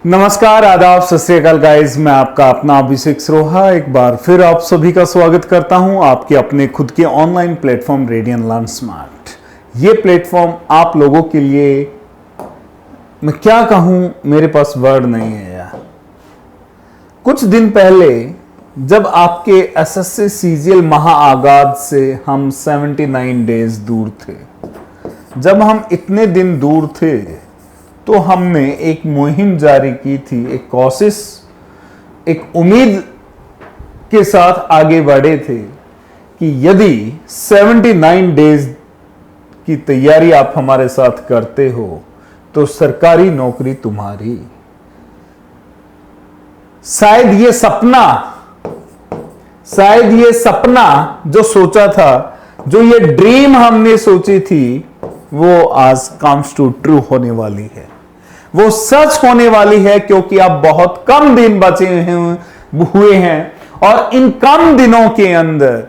नमस्कार, आदाब, सत श्री अकाल गाइस। मैं आपका अपना अभिषेक सरोहा एक बार फिर आप सभी का स्वागत करता हूं आपके अपने खुद के online platform radian learn smart. ये प्लेटफॉर्म आप लोगों के लिए, मैं क्या कहूं, मेरे पास वर्ड नहीं है यार। कुछ दिन पहले जब आपके एसएससी सीजीएल महाआगाज से हम 79 डेज दूर थे, जब हम इतने दिन दूर थे तो हमने एक मुहिम जारी की थी, एक कोशिश, एक उम्मीद के साथ आगे बढ़े थे कि यदि 79 डेज की तैयारी आप हमारे साथ करते हो तो सरकारी नौकरी तुम्हारी। शायद ये सपना जो सोचा था, जो ये ड्रीम हमने सोची थी, वो आज कम्स टू ट्रू होने वाली है, वो सच होने वाली है। क्योंकि अब बहुत कम दिन बचे हुए हैं और इन कम दिनों के अंदर,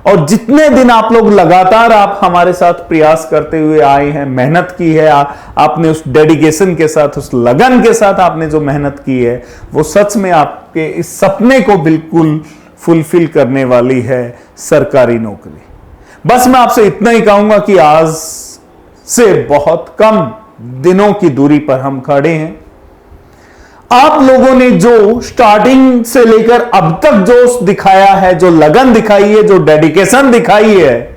और जितने दिन आप लोग लगातार आप हमारे साथ प्रयास करते हुए आए हैं, मेहनत की है, आपने उस डेडिकेशन के साथ, उस लगन के साथ आपने जो मेहनत की है, वो सच में आपके इस सपने को बिल्कुल फुलफिल करने वाली है, सरकारी नौकरी। बस मैं आपसे इतना ही कहूंगा कि आज से बहुत कम दिनों की दूरी पर हम खड़े हैं। आप लोगों ने जो स्टार्टिंग से लेकर अब तक जोश दिखाया है, जो लगन दिखाई है, जो डेडिकेशन दिखाई है,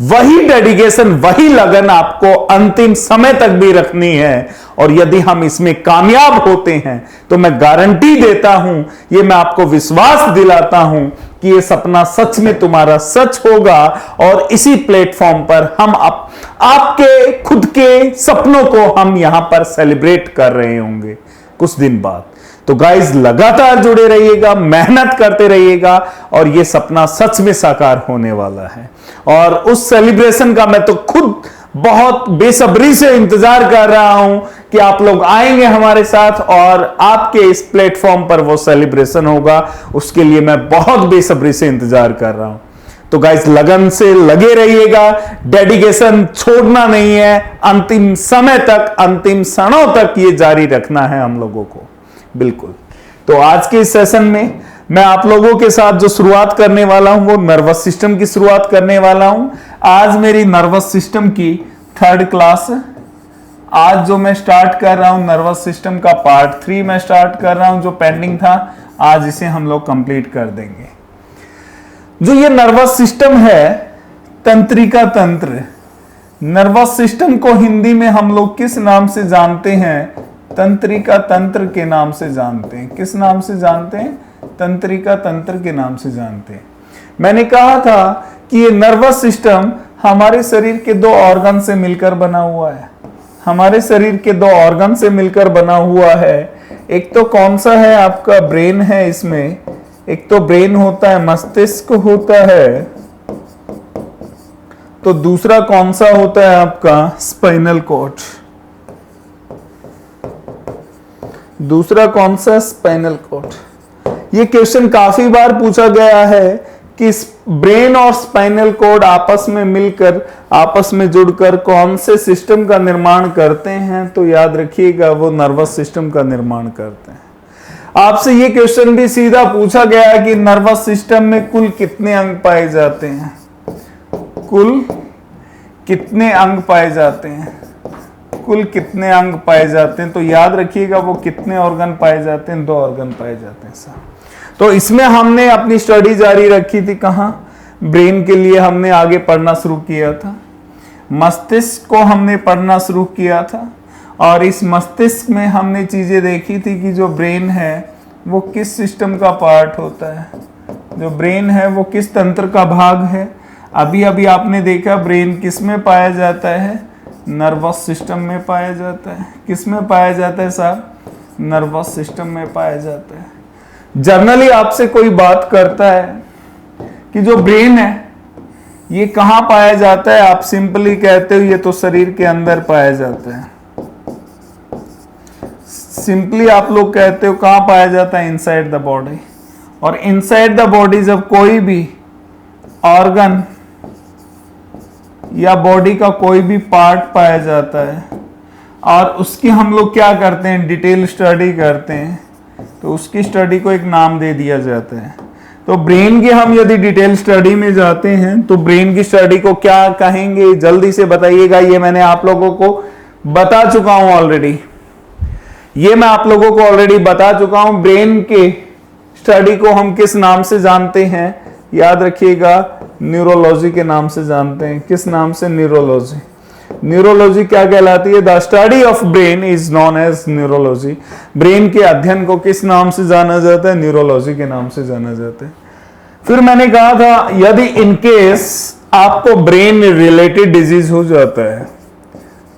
वही डेडिकेशन, वही लगन आपको अंतिम समय तक भी रखनी है। और यदि हम इसमें कामयाब होते हैं तो मैं गारंटी देता हूं, ये मैं आपको विश्वास दिलाता हूं कि ये सपना सच में तुम्हारा सच होगा। और इसी प्लेटफॉर्म पर हम आपके खुद के सपनों को हम यहां पर सेलिब्रेट कर रहे होंगे कुछ दिन बाद। तो गाइस, लगातार जुड़े रहिएगा, मेहनत करते रहिएगा और ये सपना सच में साकार होने वाला है। और उस सेलिब्रेशन का मैं तो खुद बहुत बेसब्री से इंतजार कर रहा हूं कि आप लोग आएंगे हमारे साथ और आपके इस प्लेटफॉर्म पर वो सेलिब्रेशन होगा। उसके लिए मैं बहुत बेसब्री से इंतजार कर रहा हूं। तो गाइस, लगन से लगे रहिएगा, डेडिकेशन छोड़ना नहीं है, अंतिम समय तक, अंतिम क्षणों तक ये जारी रखना है हम लोगों को, बिल्कुल। तो आज के इस सेशन में मैं आप लोगों के साथ जो शुरुआत करने वाला हूं, वो नर्वस सिस्टम की शुरुआत करने वाला हूं। आज मेरी नर्वस सिस्टम की 3rd क्लास, आज जो मैं स्टार्ट कर रहा हूं, नर्वस सिस्टम का पार्ट 3 मैं स्टार्ट कर रहा हूं। जो पेंडिंग था, आज इसे हम लोग कंप्लीट कर देंगे। जो ये नर्वस सिस्टम है, तंत्रिका तंत्र, नर्वस सिस्टम को हिंदी में हम लोग किस नाम से जानते हैं? तंत्रिका तंत्र के नाम से जानते हैं। किस नाम से जानते हैं? तंत्रिका तंत्र के नाम से जानते हैं। मैंने कहा था कि ये नर्वस सिस्टम हमारे शरीर के 2 ऑर्गन से मिलकर बना हुआ है। हमारे शरीर के 2 ऑर्गन से मिलकर बना हुआ है। एक तो कौन सा है? आपका ब्रेन है इसमें। एक तो ब्रेन होता है, मस्तिष्क होता है। तो दूसरा कौन सा होता है? आपका स्पाइनल कॉर्ड। दूसरा कौन सा? Spinal cord. ये क्वेश्चन काफी बार पूछा गया है कि ब्रेन और स्पाइनल कॉर्ड आपस में मिलकर, आपस में जुड़कर कौन से सिस्टम का निर्माण करते हैं? तो याद रखिएगा, वो नर्वस सिस्टम का निर्माण करते हैं। आपसे ये क्वेश्चन भी सीधा पूछा गया है कि नर्वस सिस्टम में कुल कितने अंग पाए जाते हैं? कुल कितने अंग पाए जाते हैं? कुल कितने अंग पाए जाते हैं? तो याद रखिएगा, वो कितने ऑर्गन पाए जाते हैं? 2 ऑर्गन पाए जाते हैं साहब। तो इसमें हमने अपनी स्टडी जारी रखी थी। कहां? ब्रेन के लिए हमने आगे पढ़ना शुरू किया था, मस्तिष्क को हमने पढ़ना शुरू किया था। और इस मस्तिष्क में हमने चीजें देखी थी कि जो ब्रेन है वो किस सिस्टम का पार्ट होता है, जो ब्रेन है वो किस तंत्र का भाग है। अभी अभी आपने देखा ब्रेन किस में पाया जाता है? नर्वस सिस्टम में पाया जाता है। किस में पाया जाता है साहब? नर्वस सिस्टम में पाया जाता है। जनरली आपसे कोई बात करता है कि जो ब्रेन है ये कहां पाया जाता है, आप सिंपली कहते हो ये तो शरीर के अंदर पाया जाता है। सिंपली आप लोग कहते हो कहां पाया जाता है? Inside the body. और इनसाइड द बॉडी जब कोई भी ऑर्गन या बॉडी का कोई भी पार्ट पाया जाता है और उसकी हम लोग क्या करते हैं, डिटेल स्टडी करते हैं, तो उसकी स्टडी को एक नाम दे दिया जाता है। तो ब्रेन की हम यदि डिटेल स्टडी में जाते हैं तो ब्रेन की स्टडी को क्या कहेंगे, जल्दी से बताइएगा। ये मैंने आप लोगों को बता चुका हूं ऑलरेडी, ये मैं आप लोगों को ऑलरेडी बता चुका हूं। ब्रेन के स्टडी को हम किस नाम से जानते हैं, याद रखिएगा, न्यूरोलॉजी के नाम से जानते हैं। किस नाम से, न्यूरोलॉजी। न्यूरोलॉजी क्या कहलाती है, the study of brain is known as neurology. Brain के अध्ययन को किस नाम से जाना जाता है, न्यूरोलॉजी के नाम से जाना जाता है। फिर मैंने कहा था यदि इनकेस आपको ब्रेन रिलेटेड डिजीज हो जाता है,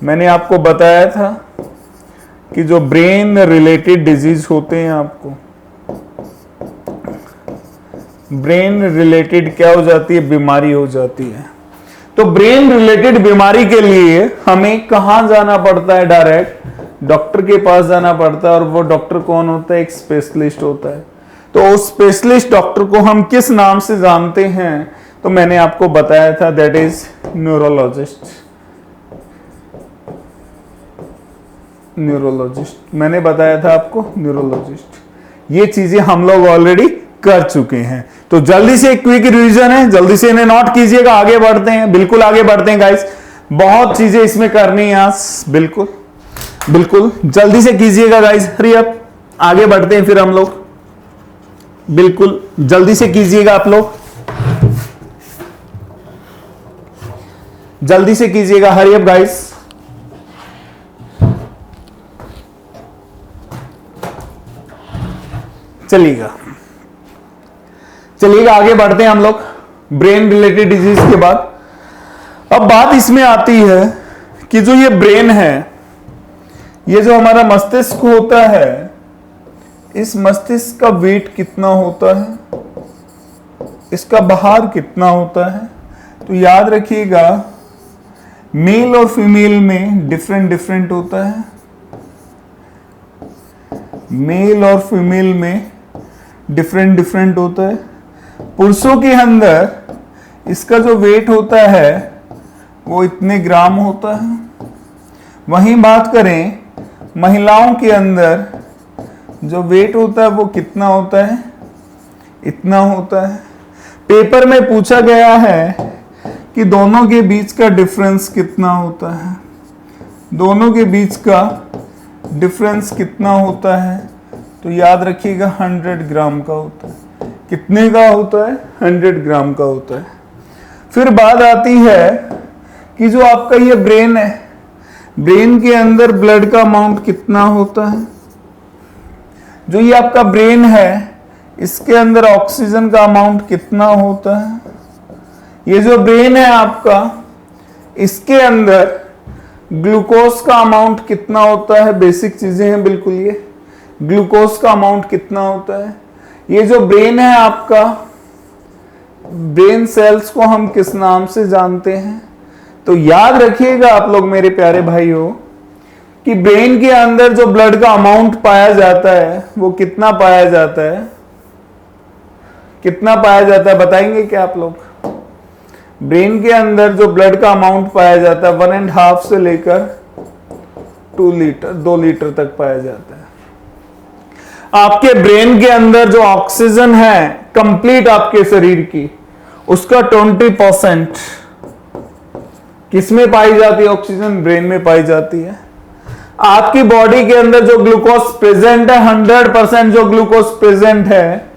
मैंने आपको बताया था कि जो ब्रेन रिलेटेड डिजीज होते हैं, आपको ब्रेन रिलेटेड क्या हो जाती है, बीमारी हो जाती है। तो ब्रेन रिलेटेड बीमारी के लिए हमें कहां जाना पड़ता है, डायरेक्ट डॉक्टर के पास जाना पड़ता है। और वो डॉक्टर कौन होता है, एक स्पेशलिस्ट होता है। तो उस स्पेशलिस्ट डॉक्टर को हम किस नाम से जानते हैं, तो मैंने आपको बताया था, दैट इज न्यूरोलॉजिस्ट। न्यूरोलॉजिस्ट मैंने बताया था आपको, न्यूरोलॉजिस्ट। ये चीजें हम लोग ऑलरेडी कर चुके हैं। तो जल्दी से क्विक रिवीजन है, जल्दी से इन्हें नोट कीजिएगा। आगे बढ़ते हैं, बिल्कुल आगे बढ़ते हैं गाइस, बहुत चीजें इसमें करनी है आज, बिल्कुल बिल्कुल जल्दी से कीजिएगा गाइस, हरी अप। आगे बढ़ते हैं फिर हम लोग, बिल्कुल जल्दी से कीजिएगा आप लोग, जल्दी से कीजिएगा, हरी अप गाइस। चलिएगा आगे बढ़ते हैं हम लोग ब्रेन रिलेटेड डिजीज के बाद। अब बात इसमें आती है कि जो ये ब्रेन है, ये जो हमारा मस्तिष्क होता है, इस मस्तिष्क का वेट कितना होता है, इसका भार कितना होता है। तो याद रखिएगा, मेल और फीमेल में डिफरेंट डिफरेंट होता है। मेल और फीमेल में डिफरेंट डिफरेंट होता है। पुरुषों के अंदर इसका जो वेट होता है वो इतने ग्राम होता है। वहीं बात करें महिलाओं के अंदर जो वेट होता है वो कितना होता है, इतना होता है। पेपर में पूछा गया है कि दोनों के बीच का डिफरेंस कितना होता है, दोनों के बीच का डिफरेंस कितना होता है। तो याद रखिएगा 100 ग्राम का होता है। कितने का होता है, 100 ग्राम का होता है। फिर बात आती है कि जो आपका ये ब्रेन है, ब्रेन के अंदर ब्लड का अमाउंट कितना होता है। जो ये आपका ब्रेन है, इसके अंदर ऑक्सीजन का अमाउंट कितना होता है। ये जो ब्रेन है आपका, इसके अंदर ग्लूकोज का अमाउंट कितना होता है। बेसिक चीजें हैं बिल्कुल, ये ग्लूकोज का अमाउंट कितना होता है। ये जो ब्रेन है आपका, ब्रेन सेल्स को हम किस नाम से जानते हैं। तो याद रखिएगा आप लोग मेरे प्यारे भाइयों कि ब्रेन के अंदर जो ब्लड का अमाउंट पाया जाता है वो कितना पाया जाता है, कितना पाया जाता है बताएंगे क्या आप लोग। ब्रेन के अंदर जो ब्लड का अमाउंट पाया जाता है 1.5 से लेकर 2 लीटर 2 लीटर तक पाया जाता है। आपके ब्रेन के अंदर जो ऑक्सीजन है कंप्लीट आपके शरीर की, उसका 20% किसमें पाई जाती है, ऑक्सीजन ब्रेन में पाई जाती है। आपकी बॉडी के अंदर जो ग्लूकोज प्रेजेंट है, 100% जो ग्लूकोज प्रेजेंट है,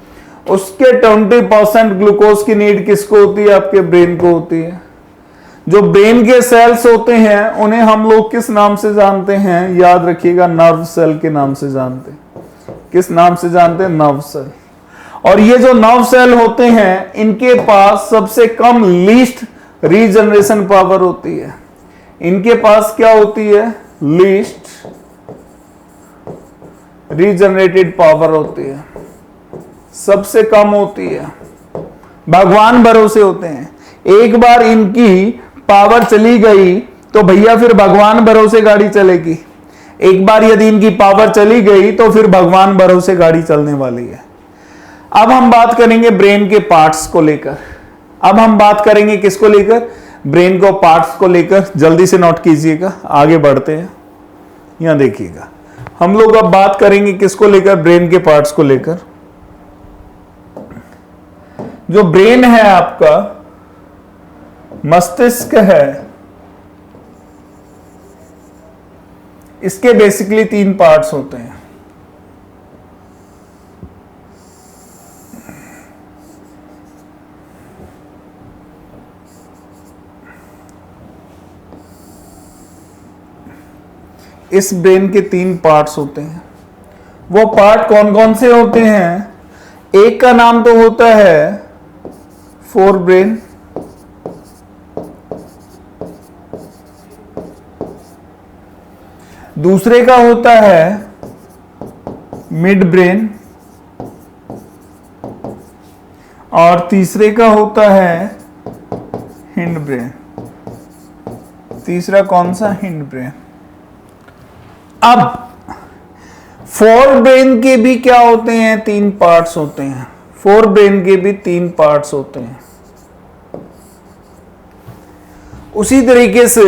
उसके 20% ग्लूकोज की नीड किसको होती है, आपके ब्रेन को होती है। जो ब्रेन के सेल्स होते हैं उन्हें हम लोग किस नाम से जानते हैं, याद रखिएगा, नर्व सेल के नाम से जानते हैं। किस नाम से जानते हैं, नर्व सेल। और ये जो नर्व सेल होते हैं, इनके पास सबसे कम लीस्ट रीजनरेशन पावर होती है। इनके पास क्या होती है, लीस्ट रीजनरेटेड पावर होती है, सबसे कम होती है। भगवान भरोसे होते हैं, एक बार इनकी पावर चली गई तो भैया फिर भगवान भरोसे गाड़ी चलेगी। एक बार यदि इनकी पावर चली गई तो फिर भगवान भरोसे गाड़ी चलने वाली है। अब हम बात करेंगे ब्रेन के पार्ट्स को लेकर। अब हम बात करेंगे किसको लेकर, ब्रेन को पार्ट्स को लेकर। जल्दी से नोट कीजिएगा, आगे बढ़ते हैं। यहां देखिएगा, हम लोग अब बात करेंगे किसको लेकर, ब्रेन के पार्ट्स को लेकर। जो ब्रेन है आपका, मस्तिष्क है, इसके बेसिकली 3 पार्ट्स होते हैं। इस ब्रेन के 3 पार्ट्स होते हैं। वो पार्ट कौन कौन से होते हैं? एक का नाम तो होता है फोर ब्रेन, दूसरे का होता है मिड ब्रेन, और तीसरे का होता है हिंड ब्रेन। तीसरा कौन सा? Hind brain. अब फोर ब्रेन के भी क्या होते हैं? 3 पार्ट्स होते हैं। फोर ब्रेन के भी 3 पार्ट्स होते हैं। उसी तरीके से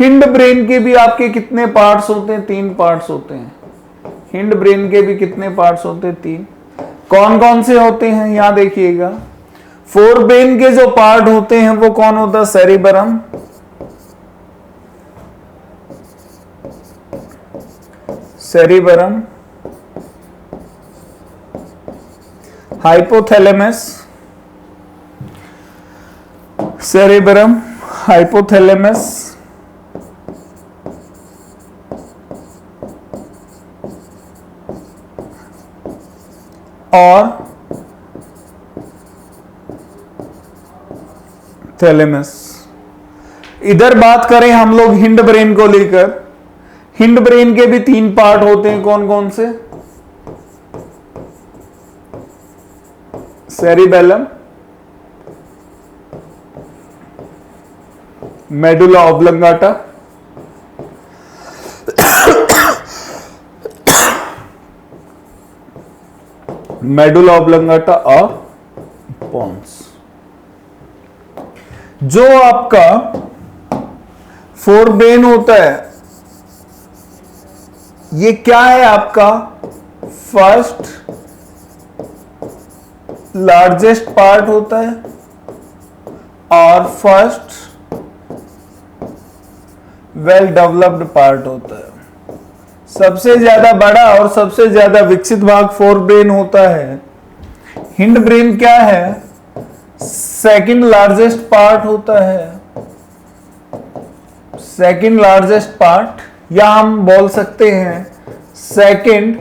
हिंड ब्रेन के भी आपके कितने पार्ट्स होते हैं? 3 पार्ट्स होते हैं। हिंड ब्रेन के भी कितने पार्ट्स होते हैं? 3। कौन कौन से होते हैं? यहां देखिएगा, फोर ब्रेन के जो पार्ट होते हैं वो कौन होता है? सेरिबरम, सेरिबरम, हाइपोथैलेमस, सेरिबरम, हाइपोथैलेमस, और थैलेमस। इधर बात करें हम लोग हिंड ब्रेन को लेकर, हिंड ब्रेन के भी 3 पार्ट होते हैं। कौन कौन से? Cerebellum, medulla oblongata, medulla oblongata और पोन्स। जो आपका फोर ब्रेन होता है, ये क्या है आपका? फर्स्ट लार्जेस्ट पार्ट होता है और फर्स्ट वेल डेवलप्ड पार्ट होता है। सबसे ज्यादा बड़ा और सबसे ज्यादा विकसित भाग फोर ब्रेन होता है। हिंड ब्रेन क्या है? सेकंड लार्जेस्ट पार्ट होता है। सेकंड लार्जेस्ट पार्ट, या हम बोल सकते हैं सेकंड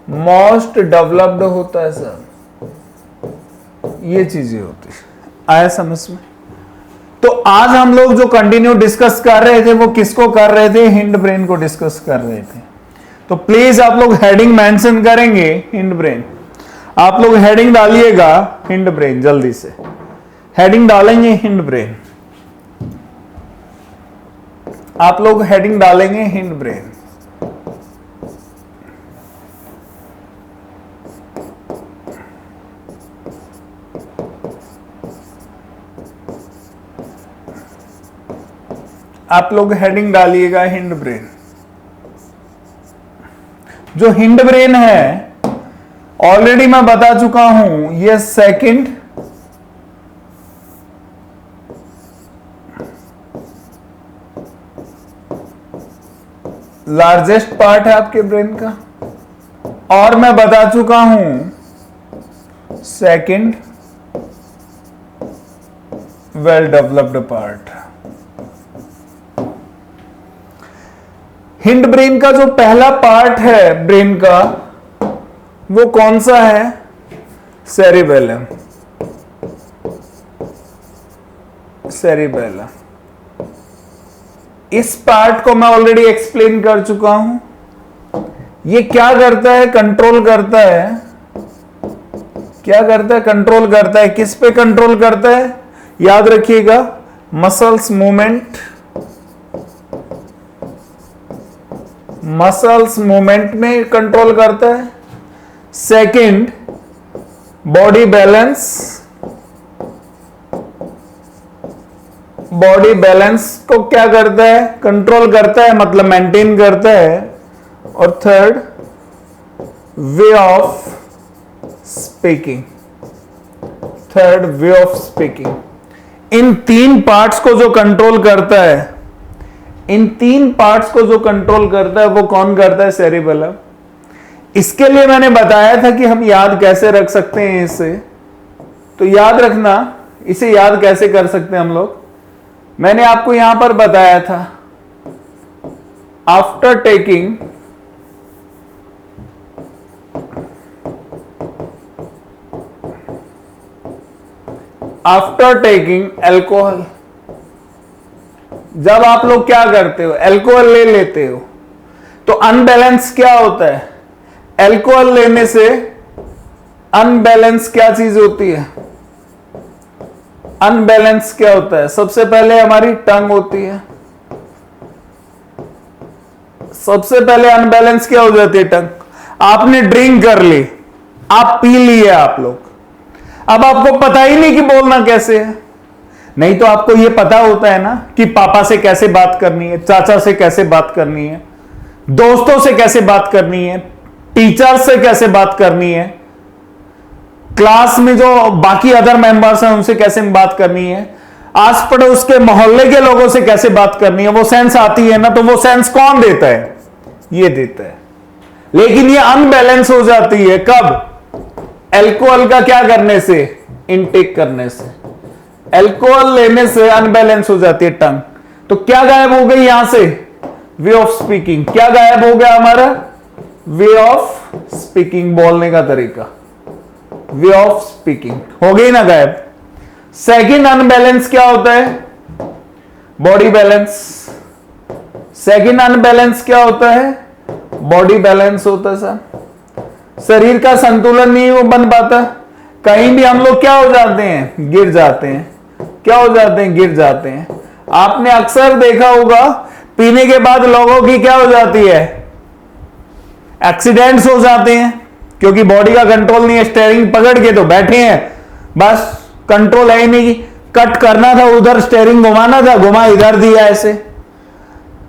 मोस्ट डेवलप्ड होता है सर। ये चीजें होती है। आया समझ में? तो आज हम लोग जो कंटिन्यू डिस्कस कर रहे थे वो किसको कर रहे थे? हिंड ब्रेन को डिस्कस कर रहे थे। तो प्लीज आप लोग हेडिंग मेंशन करेंगे हिंड ब्रेन। आप लोग हेडिंग डालिएगा हिंड ब्रेन, जल्दी से हेडिंग डालेंगे हिंड ब्रेन। आप लोग हेडिंग डालेंगे हिंड ब्रेन। आप लोग हेडिंग डालिएगा हिंड ब्रेन। जो हिंड ब्रेन है ऑलरेडी मैं बता चुका हूं, ये सेकंड लार्जेस्ट पार्ट है आपके ब्रेन का, और मैं बता चुका हूं second well developed part. Hind brain का जो पहला पार्ट है ब्रेन का, वो कौन सा है? सेरिबेलम। सेरिबेलम, इस पार्ट को मैं ऑलरेडी एक्सप्लेन कर चुका हूं। ये क्या करता है? कंट्रोल करता है। क्या करता है? कंट्रोल करता है। किस पे कंट्रोल करता है? याद रखिएगा, मसल्स मूवमेंट। मसल्स मूवमेंट में कंट्रोल करता है। Second, body balance, body balance को क्या करता है, कंट्रोल करता है, मतलब मेंटेन करता है। और third, way of speaking, third way of speaking. इन तीन पार्ट्स को जो कंट्रोल करता है, इन तीन पार्ट्स को जो कंट्रोल करता है वो कौन करता है, सेरिबेलम। इसके लिए मैंने बताया था कि हम याद कैसे रख सकते हैं इसे। तो याद रखना, इसे याद कैसे कर सकते हैं हम लोग, मैंने आपको यहां पर बताया था। आफ्टर टेकिंग एल्कोहल, जब आप लोग क्या करते हो, एल्कोहल ले लेते हो, तो अनबैलेंस क्या होता है, एल्कोहल लेने से अनबैलेंस क्या चीज होती है, अनबैलेंस क्या होता है, सबसे पहले हमारी टंग होती है। सबसे पहले अनबैलेंस क्या हो जाती है, टंग। आपने ड्रिंक कर ली, आप पी लिए आप लोग, अब आपको पता ही नहीं कि बोलना कैसे है। नहीं तो आपको यह पता होता है ना कि पापा से कैसे बात करनी है, चाचा से कैसे बात करनी है, दोस्तों से कैसे बात करनी है, टीचर से कैसे बात करनी है, क्लास में जो बाकी अदर मेंबर्स हैं उनसे कैसे बात करनी है, आस पड़ोस के मोहल्ले के लोगों से कैसे बात करनी है, वो सेंस आती है ना। तो वो सेंस कौन देता है, ये देता है। लेकिन ये अनबैलेंस हो जाती है कब, एल्कोहल का क्या करने से, इनटेक करने से। एल्कोहल लेने से अनबैलेंस हो जाती है टंग। तो क्या गायब हो गई यहां से, वे ऑफ स्पीकिंग। क्या गायब हो गया हमारा, वे ऑफ स्पीकिंग, बोलने का तरीका, वे ऑफ स्पीकिंग हो गई ना गायब। सेकंड अनबैलेंस क्या होता है, बॉडी बैलेंस। सेकंड अनबैलेंस क्या होता है, बॉडी बैलेंस होता है सर। शरीर का संतुलन नहीं वो बन पाता, कहीं भी हम लोग क्या हो जाते हैं, गिर जाते हैं। क्या हो जाते हैं, गिर जाते हैं। आपने अक्सर देखा होगा पीने के बाद लोगों की क्या हो जाती है, एक्सीडेंट्स हो जाते हैं, क्योंकि बॉडी का कंट्रोल नहीं है। स्टेयरिंग पकड़ के तो बैठे हैं, बस कंट्रोल है ही नहीं। कट करना था उधर, स्टेयरिंग घुमाना था, घुमा इधर दिया ऐसे।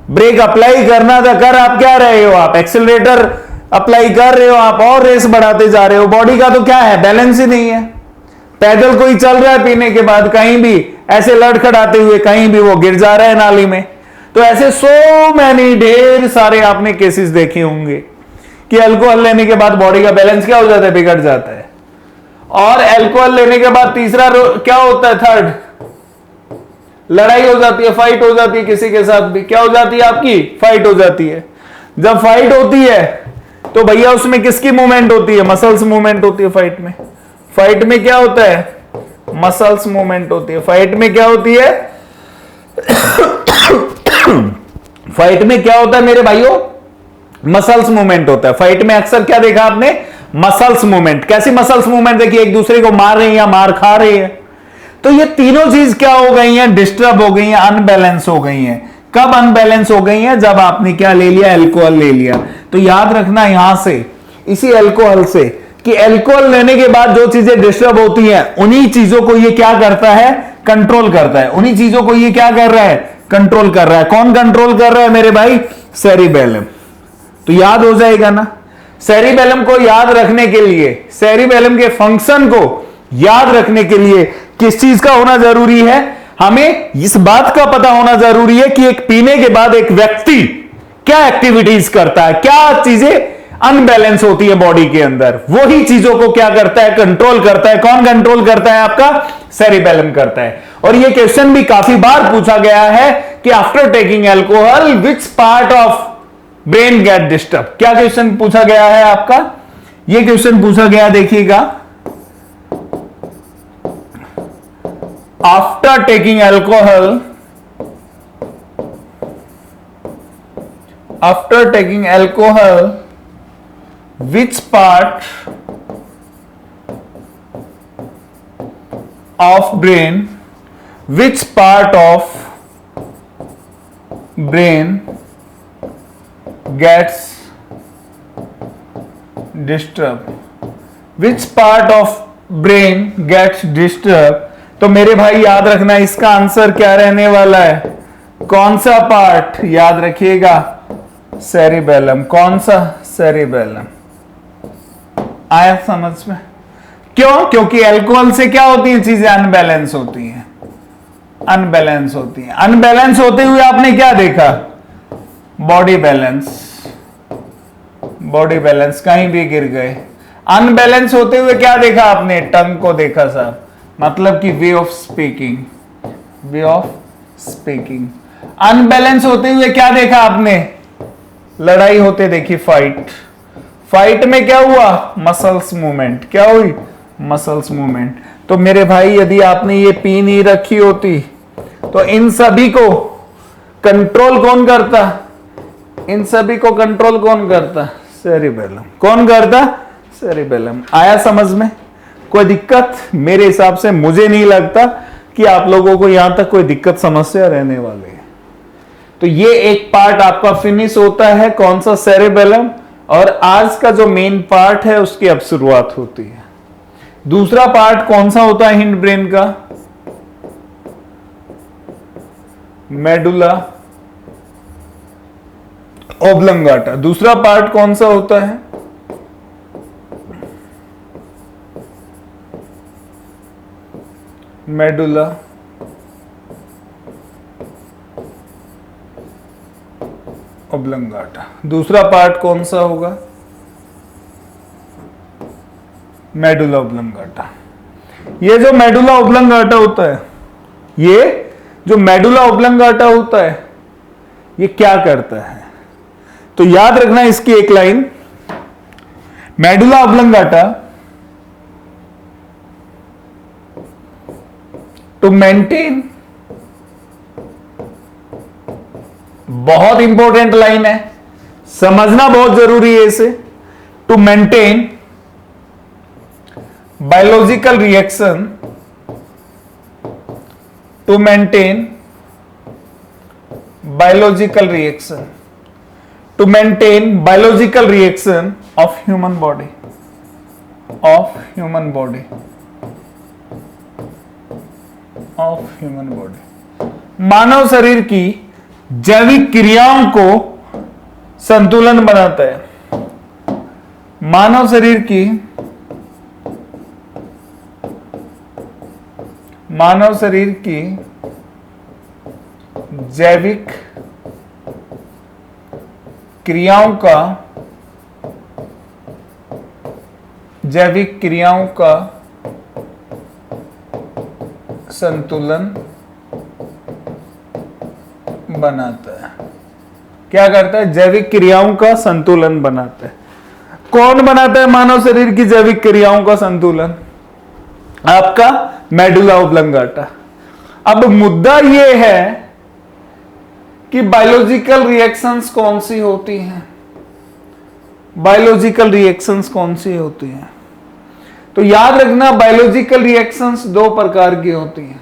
ब्रेक अप्लाई करना था, कर आप क्या रहे हो, आप एक्सीलरेटर अप्लाई कर रहे हो, आप और रेस बढ़ाते जा रहे हो। बॉडी का तो क्या है, बैलेंस ही नहीं है। पैदल कोई चल रहा है पीने के बाद, कहीं भी ऐसे लड़खड़ाते हुए कहीं भी वो गिर जा रहा है नाली में। तो ऐसे सो मैनी, ढेर सारे आपने केसेस देखे होंगे कि अल्कोहल लेने के बाद बॉडी का बैलेंस क्या हो जाता है, बिगड़ जाता है। और अल्कोहल लेने के बाद तीसरा क्या होता है, थर्ड, लड़ाई हो जाती है, फाइट हो जाती है। किसी के साथ भी क्या हो जाती है, आपकी फाइट हो जाती है। जब फाइट होती है तो भैया उसमें किसकी मूवमेंट होती है, मसल्स मूवमेंट होती है फाइट में। फाइट में क्या होता है, मसल्स मूवमेंट होती है। फाइट में क्या होती है फाइट में क्या होता है मेरे भाइयों, मसल्स मूवमेंट होता है। फाइट में अक्सर क्या देखा आपने, मसल्स मूवमेंट। कैसी मसल्स मूवमेंट देखिए, एक दूसरे को मार रहे हैं या मार खा रहे हैं। तो ये तीनों चीज क्या हो गई हैं, डिस्टर्ब हो गई हैं, अनबैलेंस हो गई हैं। कब अनबैलेंस हो गई हैं, जब आपने क्या ले लिया, अल्कोहल ले लिया। तो याद रखना यहां से, इसी अल्कोहल से, कि अल्कोहल लेने के बाद जो चीजें डिस्टर्ब होती हैं उन्हीं चीजों को ये क्या करता है, कंट्रोल करता है। उन्हीं चीजों को ये क्या कर रहा है, कंट्रोल कर रहा है। कौन कंट्रोल कर रहा है मेरे भाई, सेरिबेलम। तो याद हो जाएगा ना। सेरिबेलम को याद रखने के लिए, सेरिबेलम के फंक्शन को याद रखने के लिए किस चीज का होना जरूरी है, हमें इस बात का पता होना जरूरी है कि एक पीने के बाद एक व्यक्ति क्या एक्टिविटीज करता है, क्या चीजें अनबैलेंस होती है बॉडी के अंदर, वही चीजों को क्या करता है, कंट्रोल करता है। कौन कंट्रोल करता है, आपका सेरिबेलम करता है। और यह क्वेश्चन भी काफी बार पूछा गया है कि after taking alcohol which part of brain get disturb. क्या क्वेश्चन पूछा गया है आपका, यह क्वेश्चन पूछा गया, देखिएगा। After taking alcohol, after taking alcohol which part of brain, which part of brain gets disturbed, which part of brain gets disturbed तो मेरे भाई याद रखना, इसका आंसर क्या रहने वाला है? कौन सा पार्ट? याद रखिएगा, सेरिबेलम। कौन सा? सेरिबेलम। आया समझ में? क्यों? क्योंकि अल्कोहल से क्या होती है चीजें? अनबैलेंस होती हैं, अनबैलेंस होती हैं। अनबैलेंस होते हुए आपने क्या देखा? बॉडी बैलेंस, बॉडी बैलेंस, कहीं भी गिर गए। अनबैलेंस होते हुए क्या देखा आपने? टंग को देखा साहब, मतलब कि वे of speaking, way of speaking. Unbalance होते हुए क्या देखा आपने? लड़ाई होते देखी, फाइट। फाइट में क्या हुआ? Muscles movement. क्या हुई? Muscles movement. तो मेरे भाई यदि आपने ये पी नहीं रखी होती तो इन सभी को कंट्रोल कौन करता? इन सभी को कंट्रोल कौन करता? सेरिबेलम। कौन करता? सेरिबेलम। आया समझ में? कोई दिक्कत? मेरे हिसाब से मुझे नहीं लगता कि आप लोगों को यहां तक कोई दिक्कत समस्या रहने वाली है। तो ये एक पार्ट आपका फिनिश होता है, कौन सा? सेरिबेलम। और आज का जो मेन पार्ट है उसकी अब शुरुआत होती है। दूसरा पार्ट कौन सा होता है हिंड ब्रेन का? Medulla oblongata. दूसरा पार्ट कौन सा होता है? Medulla oblongata. दूसरा पार्ट कौन सा होगा? Medulla oblongata. ये जो मेडुला ओब्लंगाटा होता है, ये जो मेडुला ओब्लंगाटा होता है, ये क्या करता है? तो याद रखना इसकी एक line, medulla oblongata to maintain, बहुत इंपॉर्टेंट लाइन है, समझना बहुत जरूरी है इसे। To maintain biological reaction, to maintain biological reaction, to maintain biological reaction of human body, of human body, of human body. मानव शरीर की जैविक क्रियाओं को संतुलन बनाता है। मानव शरीर की, मानव शरीर की जैविक क्रियाओं का, जैविक क्रियाओं का संतुलन बनाता है। क्या करता है? जैविक क्रियाओं का संतुलन बनाता है। कौन बनाता है मानव शरीर की जैविक क्रियाओं का संतुलन? आपका मेडुला ओब्लंगाटा। अब मुद्दा यह है कि बायोलॉजिकल रिएक्शंस कौन सी होती हैं? बायोलॉजिकल रिएक्शंस कौन सी होती हैं? तो याद रखना, बायोलॉजिकल रिएक्शंस दो प्रकार की होती हैं।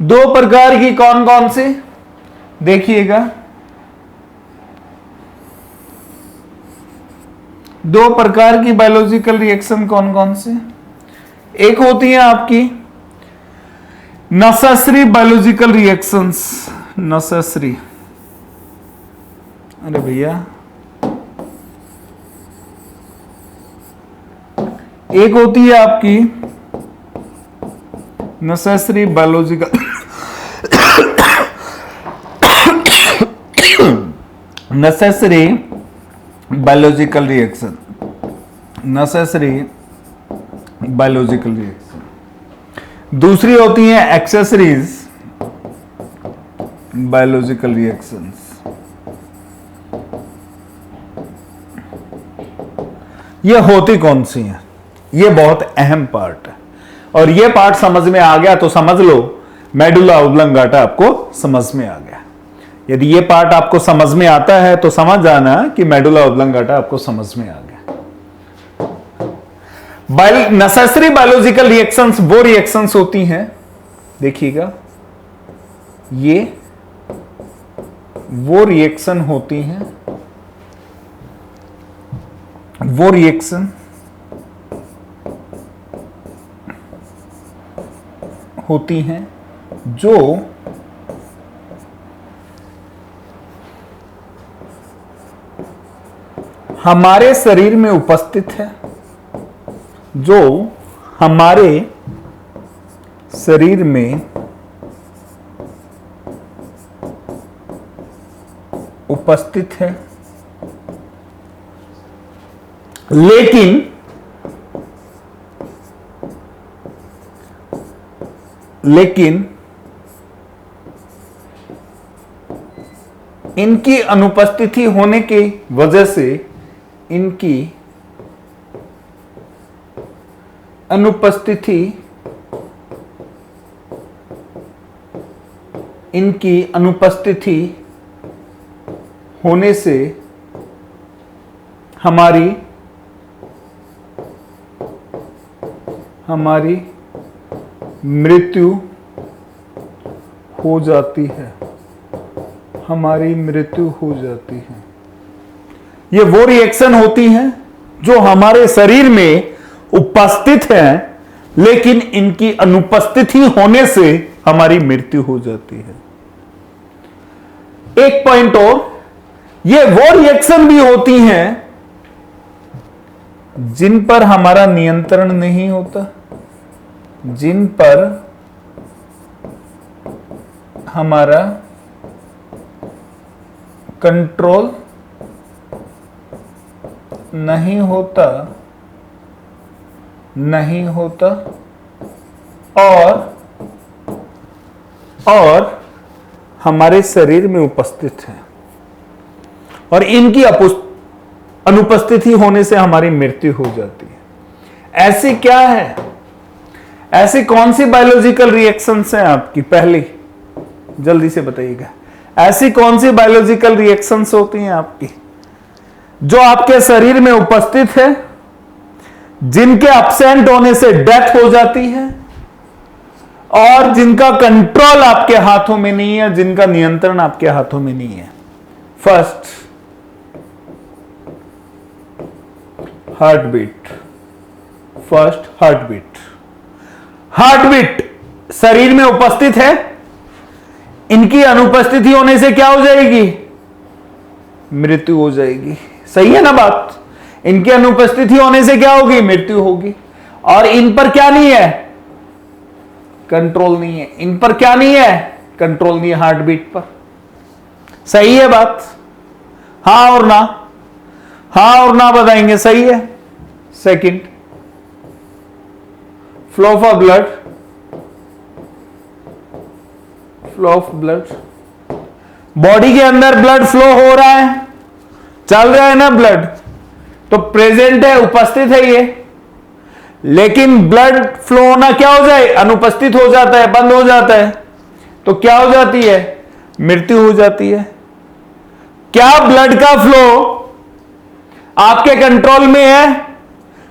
दो प्रकार की कौन कौन सी? देखिएगा, दो प्रकार की बायोलॉजिकल रिएक्शन कौन कौन से? एक होती है आपकी नेसेसरी बायोलॉजिकल रिएक्शंस, नेसेसरी। अरे भैया, एक होती है आपकी necessary biological necessary biological reaction, necessary biological reaction. दूसरी होती है एक्सेसरीज बायोलॉजिकल रिएक्शंस। ये होती कौन सी हैं? ये बहुत अहम पार्ट है, और ये पार्ट समझ में आ गया तो समझ लो मेडुला ओब्लंगाटा आपको समझ में आ गया। यदि ये पार्ट आपको समझ में आता है तो समझ जाना कि मेडुला ओब्लंगाटा आपको समझ में आ गया। नेसेसरी बायोलॉजिकल रिएक्शंस वो रिएक्शंस होती हैं, देखिएगा, ये वो रिएक्शन होती हैं, वो रिएक्शन होती हैं जो हमारे शरीर में उपस्थित है, जो हमारे शरीर में उपस्थित है, लेकिन इनकी अनुपस्थिति होने की वजह से इनकी अनुपस्थिति होने से हमारी मृत्यु हो जाती है, हमारी मृत्यु हो जाती है। ये वो रिएक्शन होती हैं जो हमारे शरीर में उपस्थित हैं, लेकिन इनकी अनुपस्थिति होने से हमारी मृत्यु हो जाती है। एक पॉइंट और, ये वो रिएक्शन भी होती हैं जिन पर हमारा नियंत्रण नहीं होता, जिन पर हमारा कंट्रोल नहीं होता और हमारे शरीर में उपस्थित है, और इनकी अनुपस्थिति होने से हमारी मृत्यु हो जाती है। ऐसी क्या है, ऐसी कौन सी बायोलॉजिकल रिएक्शंस हैं आपकी? पहली जल्दी से बताइएगा, ऐसी कौन सी बायोलॉजिकल रिएक्शंस होती हैं आपकी जो आपके शरीर में उपस्थित है, जिनके एब्सेंट होने से डेथ हो जाती है, और जिनका कंट्रोल आपके हाथों में नहीं है, जिनका नियंत्रण आपके हाथों में नहीं है? First, heartbeat. हार्टबीट शरीर में उपस्थित है, इनकी अनुपस्थिति होने से क्या हो जाएगी? मृत्यु हो जाएगी। सही है ना बात? इनकी अनुपस्थिति होने से क्या होगी? मृत्यु होगी। और इन पर क्या नहीं है? कंट्रोल नहीं है। इन पर क्या नहीं है? कंट्रोल नहीं है हार्टबीट पर। सही है बात? हां और ना? हां और ना बताएंगे। सही है। Second, flow of blood. Body के अंदर ब्लड फ्लो हो रहा है, चल रहा है ना ब्लड, तो प्रेजेंट है, उपस्थित है ये। लेकिन ब्लड फ्लो होना क्या हो जाए? अनुपस्थित हो जाता है, बंद हो जाता है, तो क्या हो जाती है? मृत्यु हो जाती है। क्या ब्लड का फ्लो आपके कंट्रोल में है?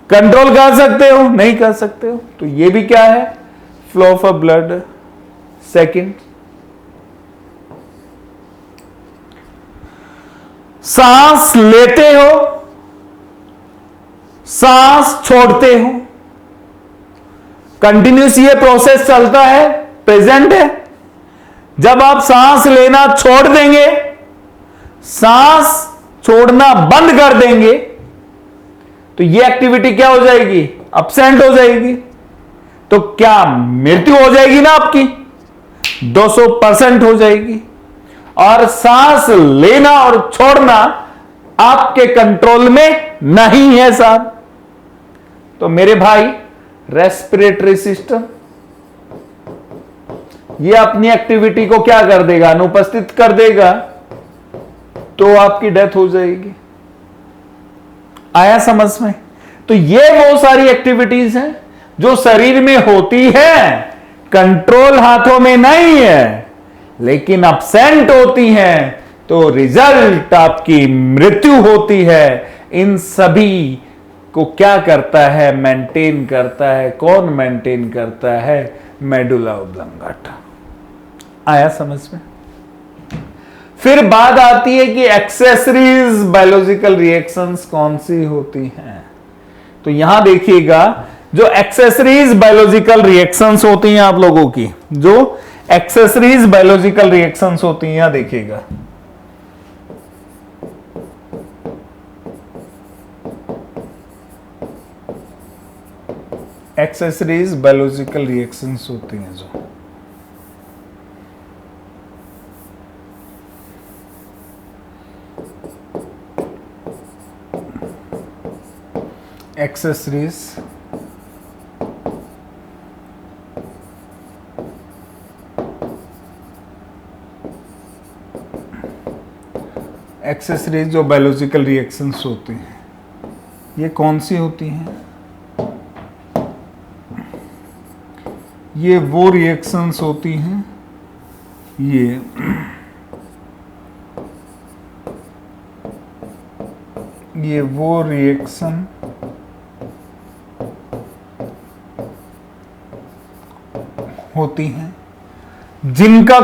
कंट्रोल कर सकते हो? नहीं कर सकते हो। तो ये भी क्या है? Flow of blood. सेकंड, सांस लेते हो, सांस छोड़ते हो, कंटिन्यूस ये प्रोसेस चलता है, प्रेजेंट है। जब आप सांस लेना छोड़ देंगे, सांस छोड़ना बंद कर देंगे, तो ये एक्टिविटी क्या हो जाएगी? अब्सेंट हो जाएगी। तो क्या मृत्यु हो जाएगी ना आपकी? 200% हो जाएगी। और सांस लेना और छोड़ना आपके कंट्रोल में नहीं है साहब। तो मेरे भाई, रेस्पिरेटरी सिस्टम ये अपनी एक्टिविटी को क्या कर देगा? अनुपस्थित कर देगा, तो आपकी डेथ हो जाएगी। आया समझ में? तो ये वो सारी एक्टिविटीज हैं जो शरीर में होती है, कंट्रोल हाथों में नहीं है, लेकिन अब्सेंट होती हैं, तो रिजल्ट आपकी मृत्यु होती है। इन सभी को क्या करता है? मेंटेन करता है। कौन मेंटेन करता है? Medulla oblongata. आया समझ में? फिर बात आती है कि एक्सेसरीज बायोलॉजिकल रिएक्शंस कौन सी होती हैं। तो यहां देखिएगा, जो एक्सेसरीज बायोलॉजिकल रिएक्शंस होती हैं आप लोगों की, जो एक्सेसरीज बायोलॉजिकल रिएक्शंस होती हैं, यहां देखिएगा, एक्सेसरीज बायोलॉजिकल रिएक्शंस होती हैं जो एक्सेसरीज एक्सेसरीज जो बायोलॉजिकल रिएक्शंस होती हैं, ये कौन सी होती हैं? ये वो रिएक्शंस होती हैं, ये वो रिएक्शन होती हैं जिनका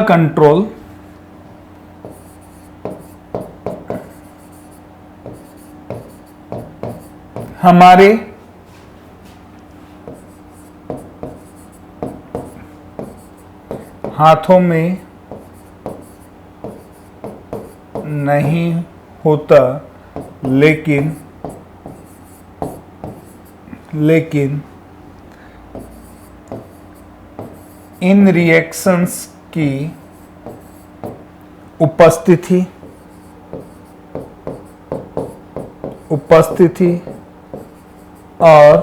कंट्रोल हमारे हाथों में नहीं होता, लेकिन इन रिएक्शंस की उपस्थिति और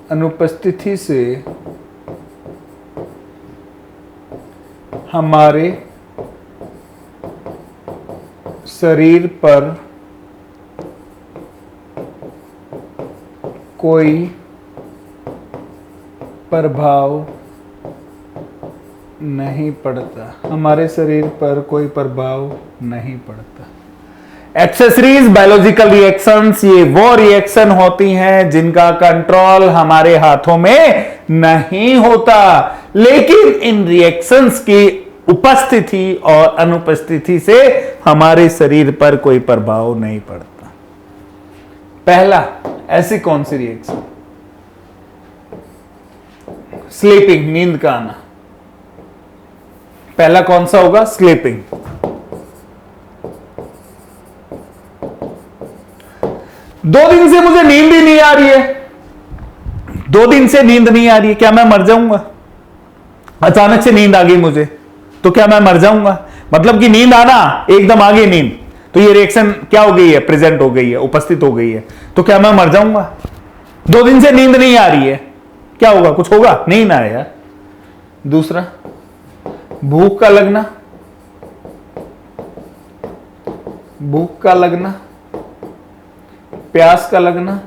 अनुपस्थिति से हमारे शरीर पर कोई प्रभाव नहीं पड़ता, हमारे शरीर पर कोई प्रभाव नहीं पड़ता। एक्सेसरीज बायोलॉजिकल रिएक्शंस, ये वो रिएक्शन होती हैं जिनका कंट्रोल हमारे हाथों में नहीं होता, लेकिन इन रिएक्शंस की उपस्थिति और अनुपस्थिति से हमारे शरीर पर कोई प्रभाव नहीं पड़ता। पहला, ऐसी कौन सी रिएक्शन? स्लीपिंग, नींद का आना। पहला कौन सा होगा? स्लीपिंग। दो दिन से मुझे नींद ही नहीं आ रही है, 2 दिन से नींद नहीं आ रही है, क्या मैं मर जाऊंगा? अचानक से नींद आ गई मुझे, तो क्या मैं मर जाऊंगा? मतलब कि नींद आना, एकदम आ गई नींद, तो ये रिएक्शन क्या हो गई है? प्रेजेंट हो गई है, उपस्थित हो गई है, तो क्या मैं मर जाऊंगा? 2 दिन से नींद नहीं आ रही है, क्या होगा? कुछ होगा? नहीं ना यार। दूसरा, भूख का लगना, भूख का लगना, प्यास का लगना,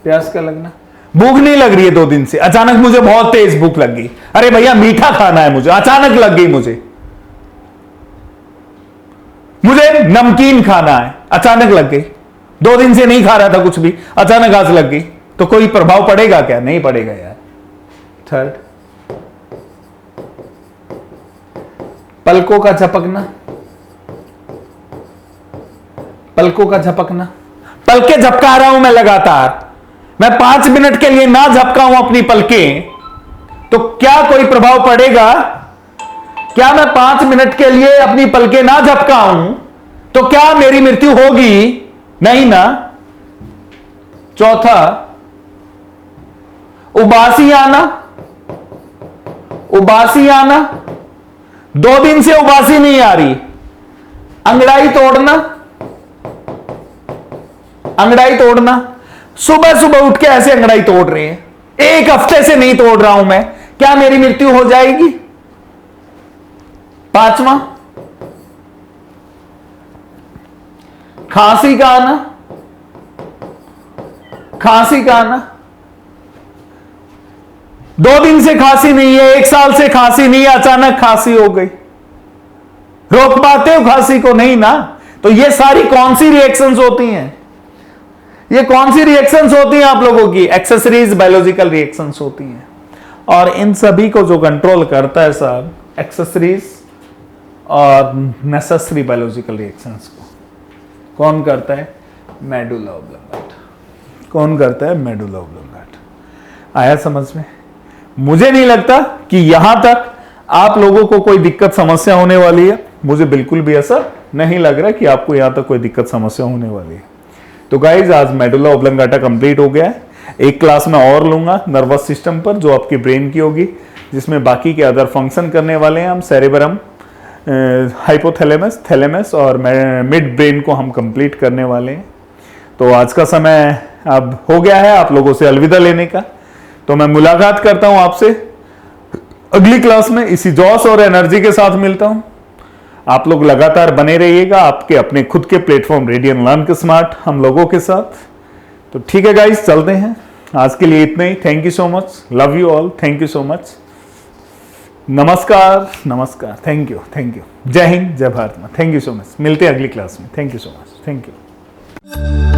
प्यास का लगना। भूख नहीं लग रही है 2 दिन से, अचानक मुझे बहुत तेज भूख लग गई, अरे भैया मीठा खाना है मुझे, अचानक लग गई मुझे नमकीन खाना है, अचानक लग गई। 2 दिन से नहीं खा रहा था कुछ भी, अचानक आज लग गई, तो कोई प्रभाव पड़ेगा क्या? नहीं पड़ेगा यार। थर्ड, पलकों का झपकना, पलकों का झपकना, पलके झपका रहा हूं मैं लगातार, मैं 5 मिनट के लिए ना झपकाऊं अपनी पलकें, तो क्या कोई प्रभाव पड़ेगा? क्या मैं 5 मिनट के लिए अपनी पलकें ना झपकाऊं तो क्या मेरी मृत्यु होगी? नहीं ना। चौथा, उबासी आना, उबासी आना, 2 दिन से उबासी नहीं आ रही, अंगड़ाई तोड़ना, अंगड़ाई तोड़ना, सुबह सुबह उठ के ऐसे अंगड़ाई तोड़ रहे हैं, 1 हफ्ते से नहीं तोड़ रहा हूं मैं, क्या मेरी मृत्यु हो जाएगी? 5वां, खांसी का आना, खांसी का आना, 2 दिन से खांसी नहीं है, 1 साल से खांसी नहीं है, अचानक खांसी हो गई, रोक पाते हो खांसी को? नहीं ना। तो ये सारी कौन सी रिएक्शंस होती हैं? ये कौन सी रिएक्शंस होती हैं आप लोगों की? एक्सेसरीज बायोलॉजिकल रिएक्शंस होती हैं। और इन सभी को जो कंट्रोल करता है साहब, एक्सेसरीज और नेसेसरी बायोलॉजिकल रिएक्शंस को कौन करता है? Medulla oblongata. कौन करता है? Medulla oblongata. आया समझ में? मुझे नहीं लगता कि यहां तक आप लोगों को कोई दिक्कत समस्या होने वाली है। मुझे बिल्कुल भी ऐसा नहीं लग रहा कि आपको यहां तक कोई दिक्कत समस्या होने वाली है। तो गाइज आज मेडुला ऑब्लोंगाटा कंप्लीट हो गया है। एक क्लास में और लूंगा नर्वस सिस्टम पर, जो आपकी ब्रेन की होगी, जिसमें बाकी के अदर फंक्शन करने वाले हैं हम। सेरेब्रम, हाइपोथैलेमस, थैलेमस और मिड ब्रेन को हम कंप्लीट करने वाले हैं। तो आज का समय अब हो गया है आप लोगों से अलविदा लेने का। तो मैं मुलाकात करता हूं आपसे अगली क्लास में, इसी जोश और एनर्जी के साथ मिलता हूं। आप लोग लगातार बने रहिएगा आपके अपने खुद के प्लेटफॉर्म रेडियन लर्न के स्मार्ट हम लोगों के साथ। तो ठीक है गाइस, चलते हैं। आज के लिए इतना ही। Thank you so much, love you all, thank you so much, नमस्कार नमस्कार, थैंक यू, थैंक यू, जय हिंद, जय Bharat, thank you so much. मिलते हैं अगली क्लास में। Thank you so much, thank you.